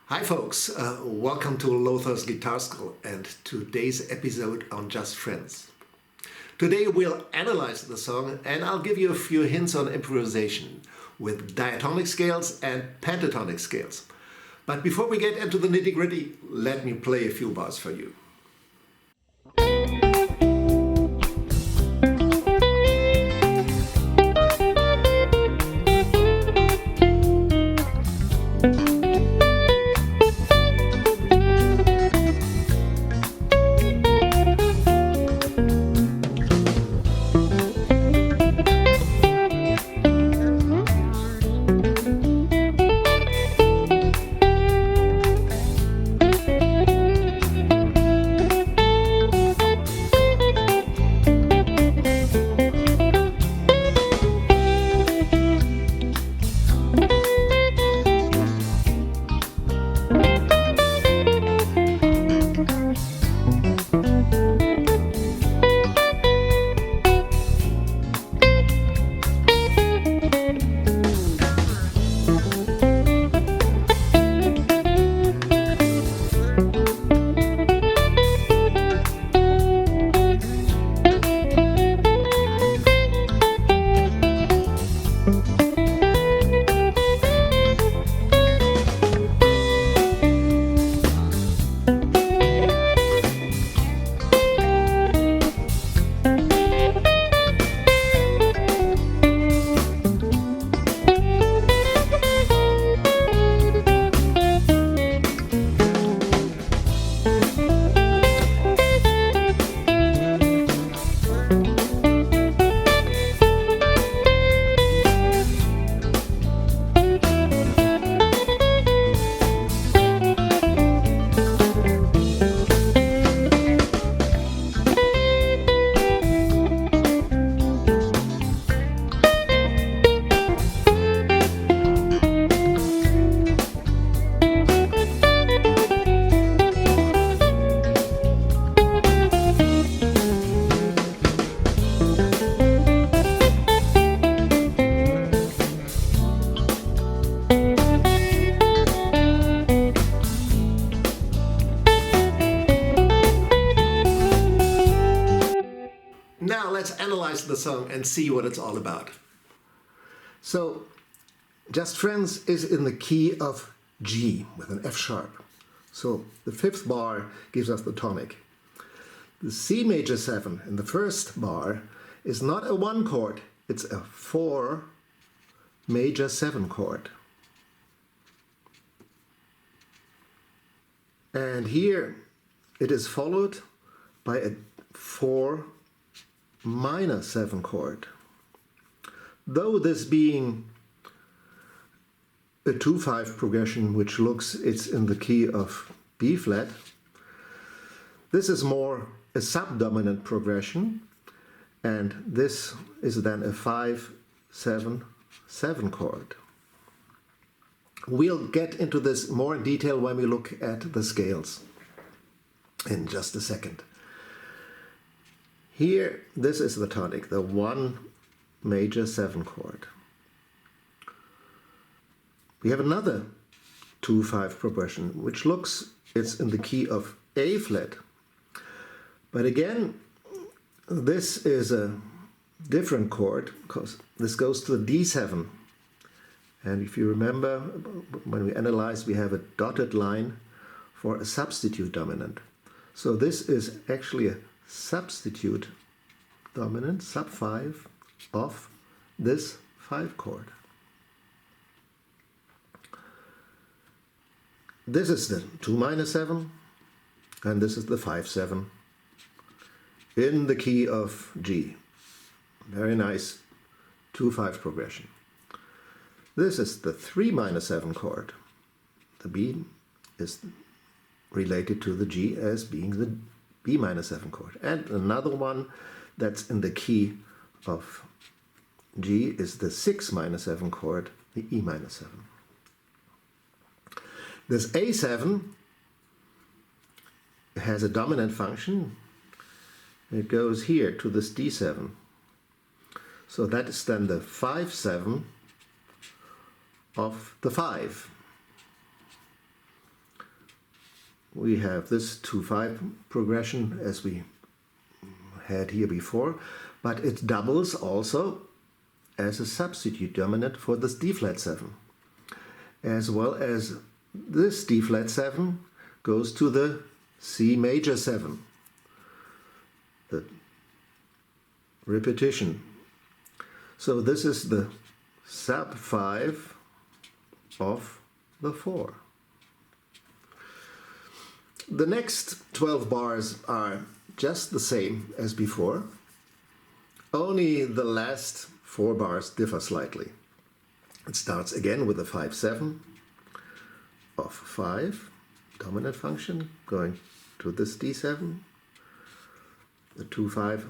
Hi folks, welcome to Lothar's Guitar School and today's episode on Just Friends. Today we'll analyze the song and I'll give you a few hints on improvisation with diatonic scales and pentatonic scales. But before we get into the nitty-gritty, let me play a few bars for you. Now let's analyze the song and see what it's all about. So, Just Friends is in the key of G with an F sharp. So the fifth bar gives us the tonic. The C major 7 in the first bar is not a 1 chord, it's a 4 major 7 chord. And here it is followed by a 4 minor 7 chord. Though this being a 2-5 progression, which looks it's in the key of B flat, this is more a subdominant progression, and this is then a 5-7-7 chord. We'll get into this more in detail when we look at the scales in just a second. Here, this is the tonic, the 1 major 7 chord. We have another 2-5 progression, which looks it's in the key of A flat. But again, this is a different chord because this goes to the D7. And if you remember, when we analyze, we have a dotted line for a substitute dominant. So this is actually a substitute dominant, sub 5, of this 5 chord. This is the 2 minor 7, and this is the 5-7 in the key of G. Very nice 2-5 progression. This is the 3 minor 7 chord. The B is related to the G as being the B minor 7 chord. And another one that's in the key of G is the 6 minor 7 chord, the E minor 7. This A7 has a dominant function. It goes here to this D7. So that is then the 5-7 of the 5. we have this 2-5 progression as we had here before, but it doubles also as a substitute dominant for this D flat 7, as well as this D flat 7 goes to the C major 7, the repetition. So this is the sub 5 of the 4. The next 12 bars are just the same as before, only the last 4 bars differ slightly. It starts again with a 5-7 of 5, dominant function, going to this D7, the 2-5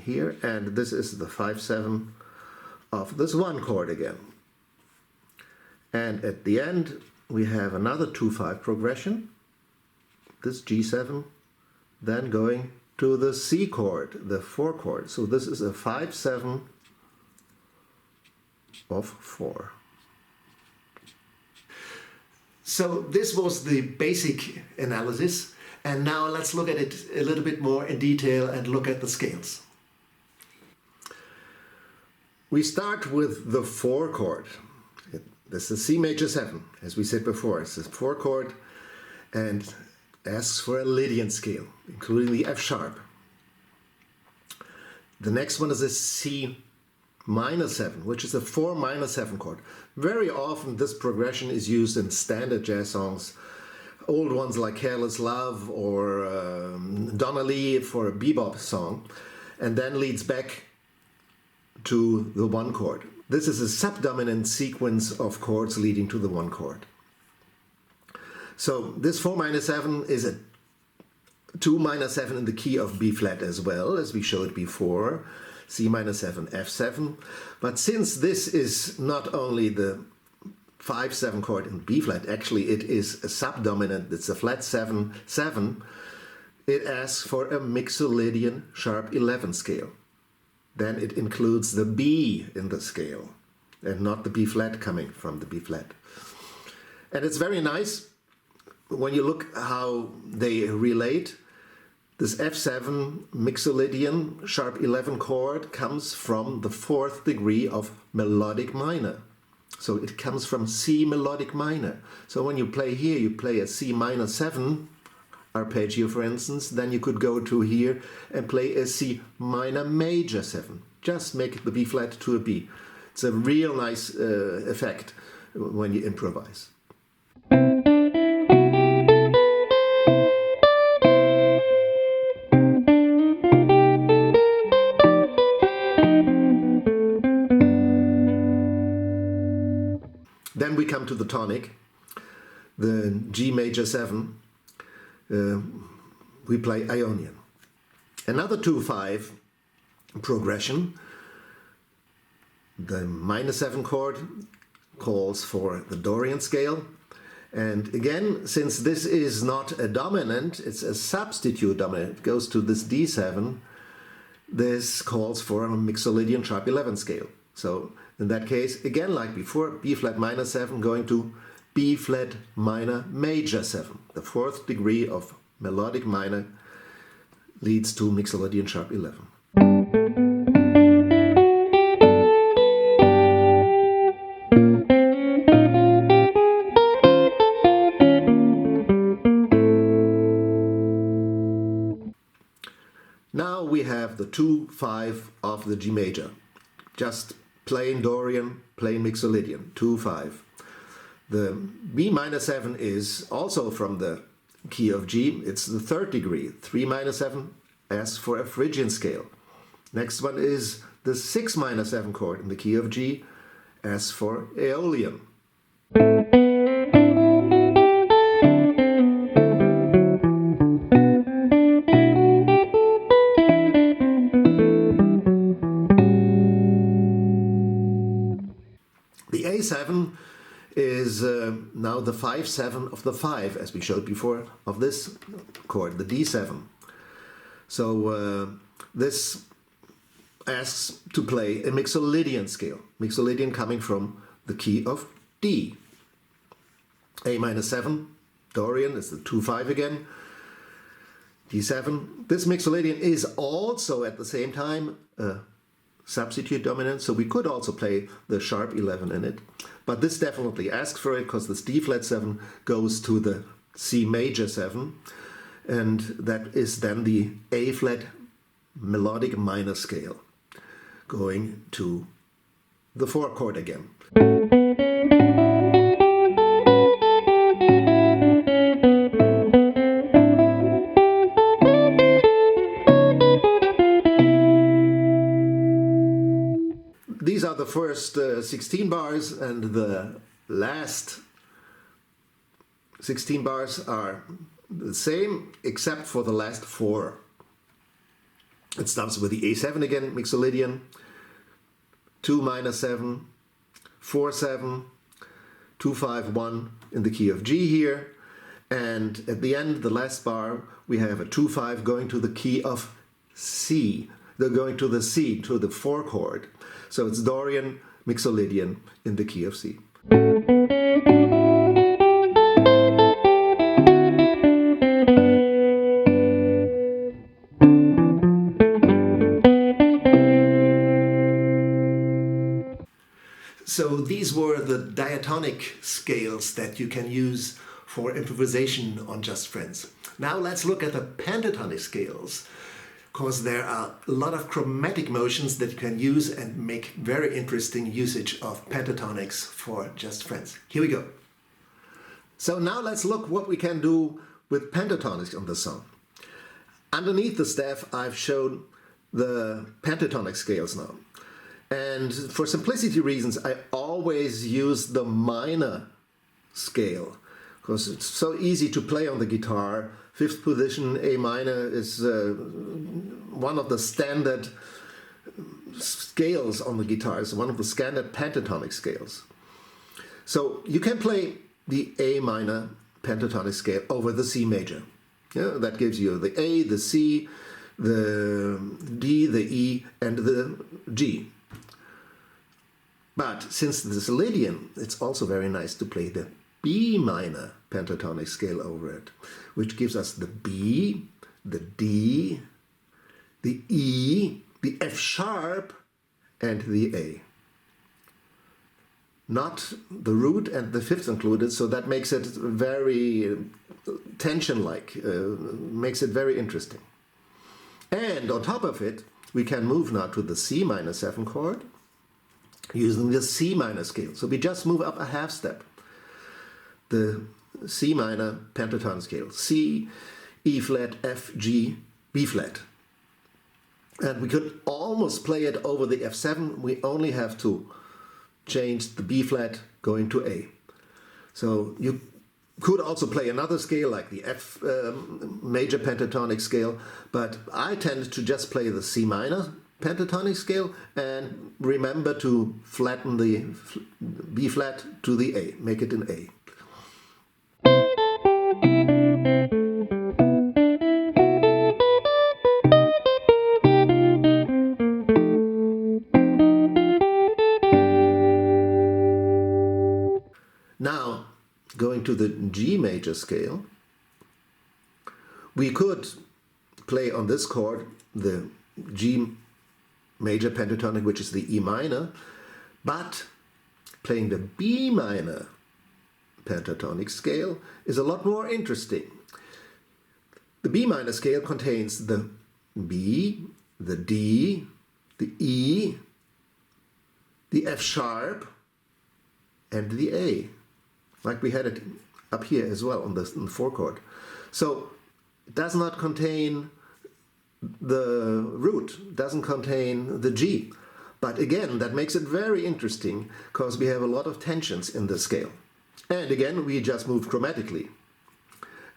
here, and this is the 5-7 of this 1 chord again. And at the end we have another 2-5 progression, this G7, then going to the C chord, the 4 chord. So this is a 5-7 of 4. So this was the basic analysis, and now let's look at it a little bit more in detail and look at the scales. We start with the 4 chord. This is C major 7, as we said before. It's a 4 chord and asks for a Lydian scale, including the F sharp. The next one is a C minor 7, which is a 4 minor 7 chord. Very often this progression is used in standard jazz songs, old ones like Careless Love or Donnelly for a bebop song, and then leads back to the 1 chord. This is a subdominant sequence of chords leading to the 1 chord. So this 4 minor 7 is a 2 minor 7 in the key of B flat as well, as we showed before, C minor 7, F7. But since this is not only the 5-7 chord in B flat, actually it is a subdominant, it's a flat 7-7, it asks for a Mixolydian sharp 11 scale. Then it includes the B in the scale and not the B flat coming from the B flat. And it's very nice when you look how they relate. This F7 Mixolydian sharp 11 chord comes from the 4th degree of melodic minor. So it comes from C melodic minor. So when you play here, you play a C minor 7 arpeggio, for instance, then you could go to here and play a C minor major 7. Just make the B flat to a B. It's a real nice effect when you improvise. Then we come to the tonic, the G major 7. We play Ionian. Another 2-5 progression. The minor 7 chord calls for the Dorian scale. And again, since this is not a dominant, it's a substitute dominant, it goes to this D7, this calls for a Mixolydian sharp 11 scale. So in that case, again like before, B flat minor 7 going to B flat minor major 7. The 4th degree of melodic minor leads to Mixolydian sharp 11. Now we have the 2-5 of the G major. Just plain Dorian, plain Mixolydian, 2-5. The B minor 7 is also from the key of G. It's the 3rd degree. 3 minor 7 asks for a Phrygian scale. Next one is the 6 minor 7 chord in the key of G, asks for Aeolian. The A7 is now the 5-7 of the 5, as we showed before, of this chord, the D7. So this asks to play a Mixolydian scale. Mixolydian coming from the key of D. A minor 7 Dorian is the 2-5 again, D7. This mixolydian is also at the same time a substitute dominant, so we could also play the sharp 11 in it. But this definitely asks for it because this D flat 7 goes to the C major 7, and that is then the A flat melodic minor scale going to the 4 chord again. These are the first 16 bars, and the last 16 bars are the same except for the last 4. It starts with the A7 again, mixolydian, 2 minor 7, 4 7, 2 5 1 in the key of G here, and at the end, the last bar, we have a 2 5 going to the key of C. They're going to the C, to the 4 chord. So it's Dorian, mixolydian in the key of C. So these were the diatonic scales that you can use for improvisation on Just Friends. Now let's look at the pentatonic scales, because there are a lot of chromatic motions that you can use and make very interesting usage of pentatonics for Just Friends. Here we go. So now let's look what we can do with pentatonics on the song. Underneath the staff I've shown the pentatonic scales now. And for simplicity reasons I always use the minor scale, because it's so easy to play on the guitar. 5th position, A minor, is one of the standard scales on the guitar. It's one of the standard pentatonic scales. So you can play the A minor pentatonic scale over the C major. Yeah, that gives you the A, the C, the D, the E, and the G. But since this is a Lydian, it's also very nice to play the B minor pentatonic scale over it, which gives us the B, the D, the E, the F sharp, and the A. Not the root and the 5th included, so that makes it very tension-like, makes it very interesting. And on top of it, we can move now to the C minor 7 chord using the C minor scale. So we just move up a half step. The C minor pentatonic scale, C, E flat, F, G, B flat. And we could almost play it over the F7. We only have to change the B flat going to A. So you could also play another scale like the F major pentatonic scale, but I tend to just play the C minor pentatonic scale and remember to flatten the B flat to the A, make it an A. Now, going to the G major scale, we could play on this chord the G major pentatonic, which is the E minor, but playing the B minor pentatonic scale is a lot more interesting. The B minor scale contains the B, the D, the E, the F sharp, and the A, like we had it up here as well on the 4 chord. So it does not contain the root, doesn't contain the G. But again, that makes it very interesting because we have a lot of tensions in the scale. And again, we just move chromatically.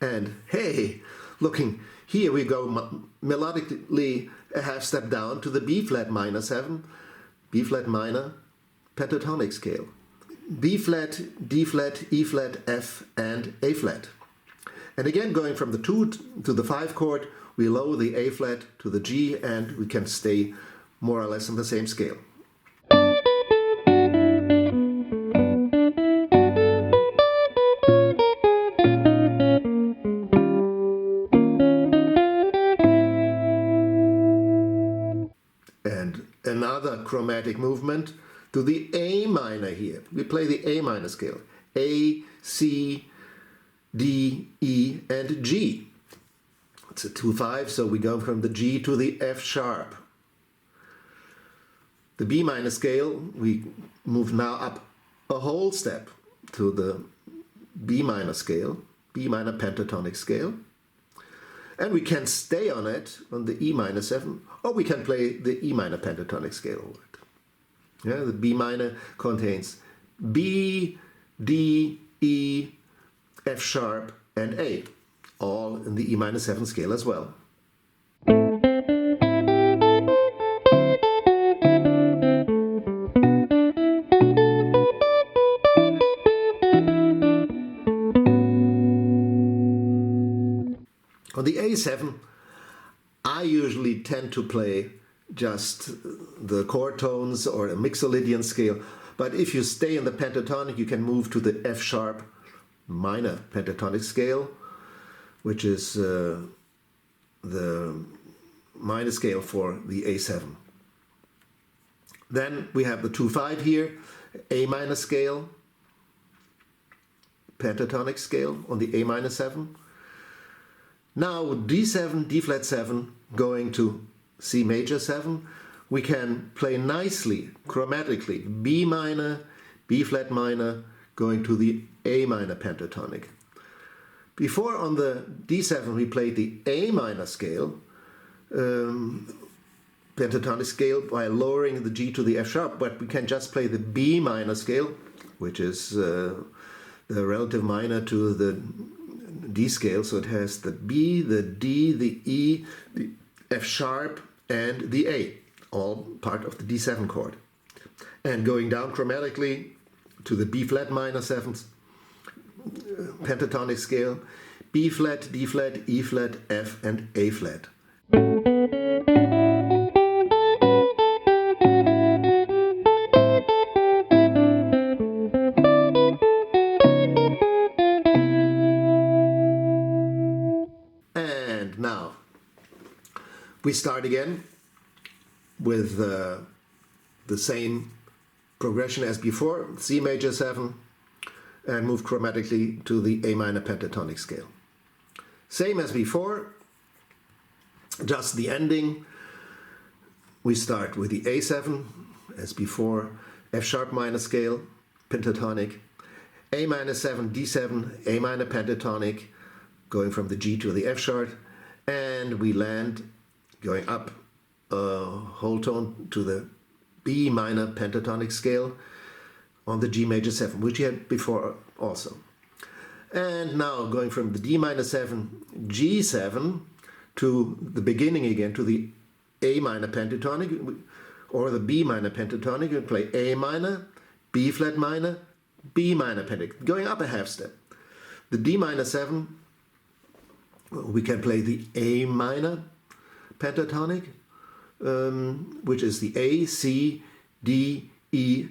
And hey, looking here, we go melodically a half step down to the B flat minor 7, B flat minor pentatonic scale. B flat, D flat, E flat, F, and A flat. And again, going from the 2 to the 5 chord, we lower the A flat to the G, and we can stay more or less on the same scale. chromatic movement to the A minor here. We play the A minor scale. A, C, D, E, and G. It's a 2-5, so we go from the G to the F sharp. The B minor scale, we move now up a whole step to the B minor scale, B minor pentatonic scale. And we can stay on it on the E minor 7, or we can play the E minor pentatonic scale over it. Yeah, the B minor contains B, D, E, F sharp, and A, all in the E minor 7 scale as well. On the A7, I usually tend to play just the chord tones or a mixolydian scale, but if you stay in the pentatonic, you can move to the F sharp minor pentatonic scale, which is the minor scale for the A7. Then we have the 2-5 here, A minor scale, pentatonic scale on the A minor 7. Now D7, D flat 7 going to C major 7, we can play nicely, chromatically, B minor, B flat minor, going to the A minor pentatonic. Before on the D7 we played the A minor scale, pentatonic scale, by lowering the G to the F sharp, but we can just play the B minor scale, which is the relative minor to the D scale, so it has the B, the D, the E, the F sharp, and the A, all part of the D7 chord. And going down chromatically to the B flat minor 7th pentatonic scale, B flat, D flat, E flat, F, and A flat. And now we start again with the same progression as before, C major 7, and move chromatically to the A minor pentatonic scale. Same as before, just the ending. We start with the A7 as before, F sharp minor scale, pentatonic, A minor 7, D7, A minor pentatonic, going from the G to the F sharp, and we land going up a whole tone to the B minor pentatonic scale on the G major 7, which we had before also. And now going from the D minor 7, G7 to the beginning again, to the A minor pentatonic or the B minor pentatonic, we play A minor, B flat minor, B minor pentatonic, going up a half step. The D minor 7, we can play the A minor pentatonic, which is the A, C, D, E,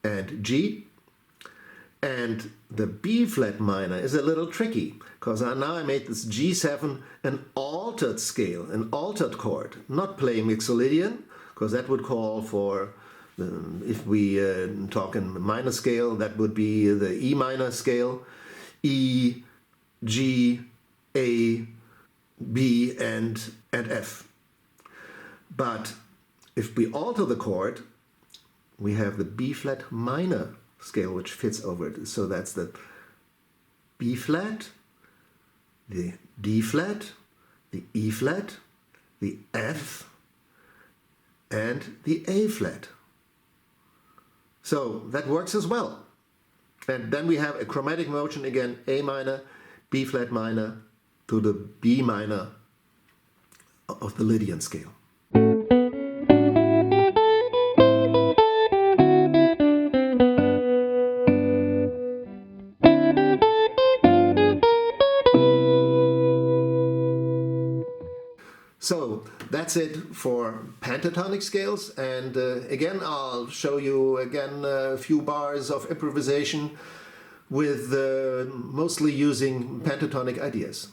and G. And the B flat minor is a little tricky, because now I made this G7 an altered scale, an altered chord, not playing mixolydian, because that would call for, if we talk in minor scale, that would be the E minor scale, E, G, A, B, and F. But if we alter the chord, we have the B flat minor scale, which fits over it. So that's the B flat, the D flat, the E flat, the F, and the A flat. So that works as well. And then we have a chromatic motion again, A minor, B flat minor to the B minor of the Lydian scale. So that's it for pentatonic scales, and again I'll show you again a few bars of improvisation with mostly using pentatonic ideas.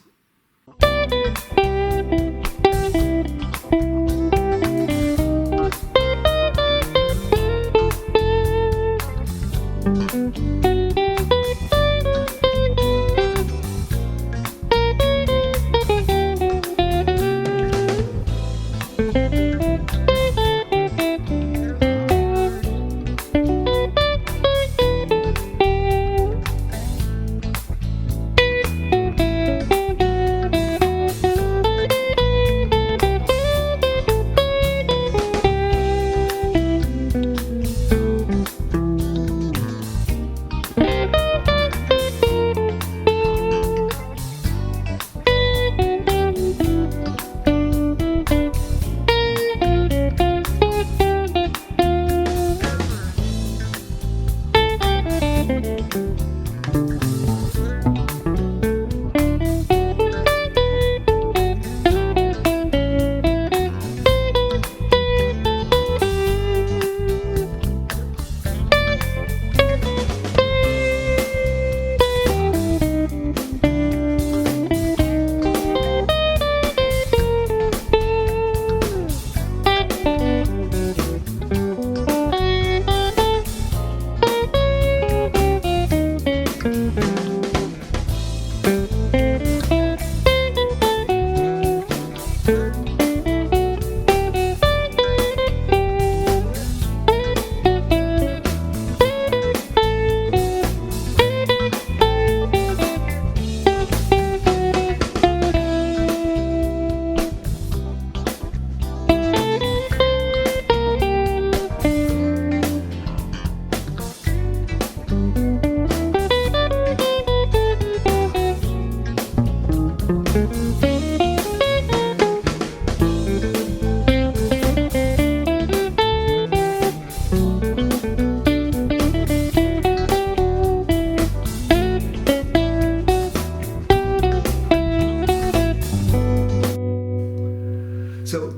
So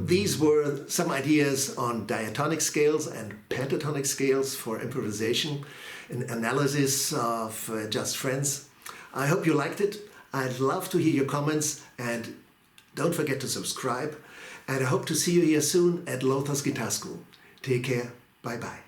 these were some ideas on diatonic scales and pentatonic scales for improvisation, an analysis of Just Friends. I hope you liked it. I'd love to hear your comments, and don't forget to subscribe. And I hope to see you here soon at Lothar's Guitar School. Take care. Bye-bye.